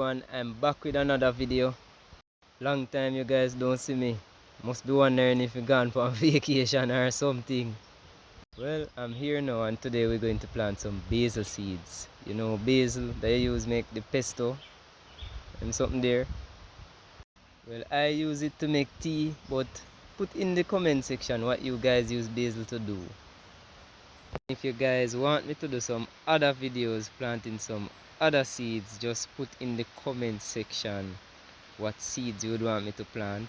everyone, I'm back with another video. Long time you guys don't see me. Must be wondering if you gone for a vacation or something. Well, I'm here now and today we're going to plant some basil seeds. You know basil that you use make the pesto and something there. Well, I use it to make tea, but put in the comment section what you guys use basil to do. If you guys want me to do some other videos planting some other seeds, just put in the comment section what seeds you would want me to plant.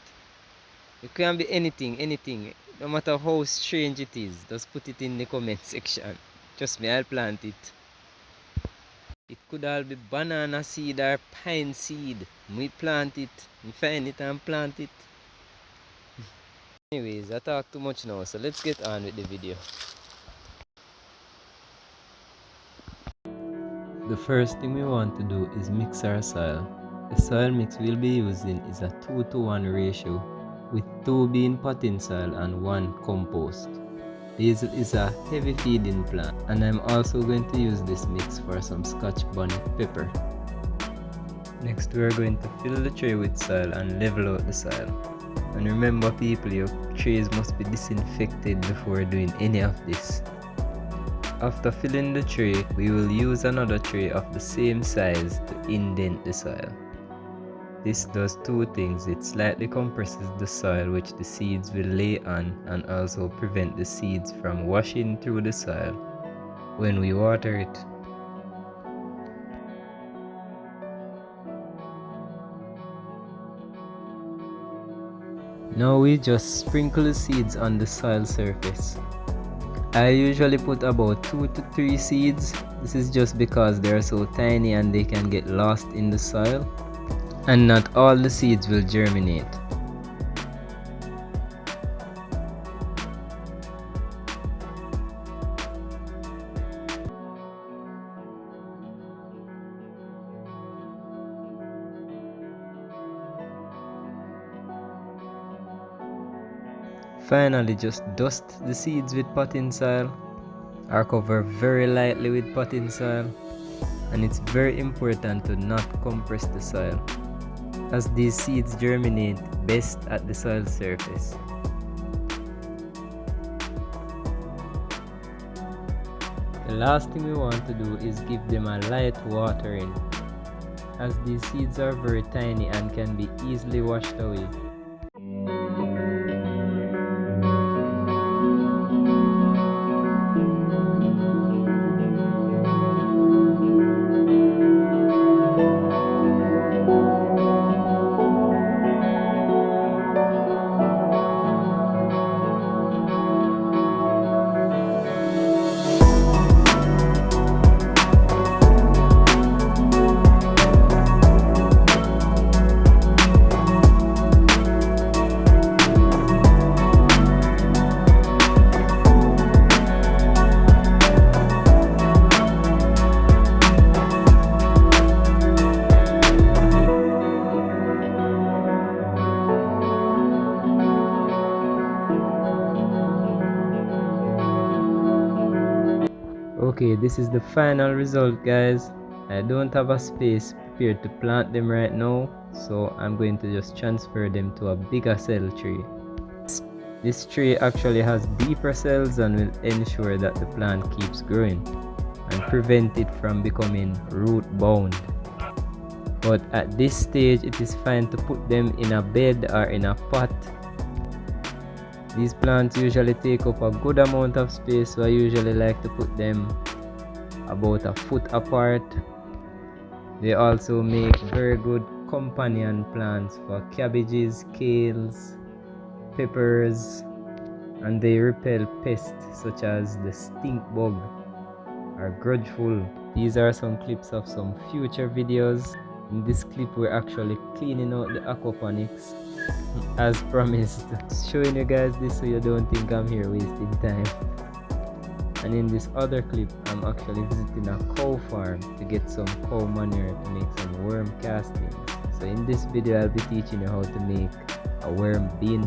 It can be anything, no matter how strange it is, just put it in the comment section. Trust me, I'll plant it. It could all be banana seed or pine seed. We plant it, we find it and plant it. Anyways, I talk too much now, so let's get on with the video. The first thing we want to do is mix our soil. The soil mix we'll be using is a 2-to-1 ratio, with 2 being potting soil and 1 compost. Basil is a heavy feeding plant, and I'm also going to use this mix for some Scotch bonnet pepper. Next we are going to fill the tray with soil and level out the soil. And remember people, your trays must be disinfected before doing any of this. After filling the tray, we will use another tray of the same size to indent the soil. This does 2 things. It slightly compresses the soil which the seeds will lay on, and also prevent the seeds from washing through the soil when we water it. Now we just sprinkle the seeds on the soil surface. I usually put about 2 to 3 seeds. This is just because they are so tiny and they can get lost in the soil, and not all the seeds will germinate. Finally, just dust the seeds with potting soil or cover very lightly with potting soil, and it's very important to not compress the soil, as these seeds germinate best at the soil surface. The last thing we want to do is give them a light watering, as these seeds are very tiny and can be easily washed away. Okay, this is the final result, guys. I don't have a space prepared to plant them right now, so I'm going to just transfer them to a bigger cell tray. This tray actually has deeper cells and will ensure that the plant keeps growing and prevent it from becoming root bound. But at this stage, it is fine to put them in a bed or in a pot. These plants usually take up a good amount of space, so I usually like to put them about a foot apart. They also make very good companion plants for cabbages, kales, peppers, and they repel pests such as the stink bug or grudgeful. These are some clips of some future videos. In this clip we're actually cleaning out the aquaponics as promised. Showing you guys this so you don't think I'm here wasting time. And in this other clip I'm actually visiting a cow farm to get some cow manure to make some worm castings. So in this video I'll be teaching you how to make a worm bin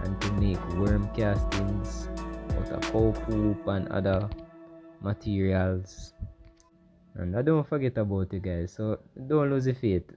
and to make worm castings out of cow poop and other materials. And I don't forget about you guys, so don't lose your faith.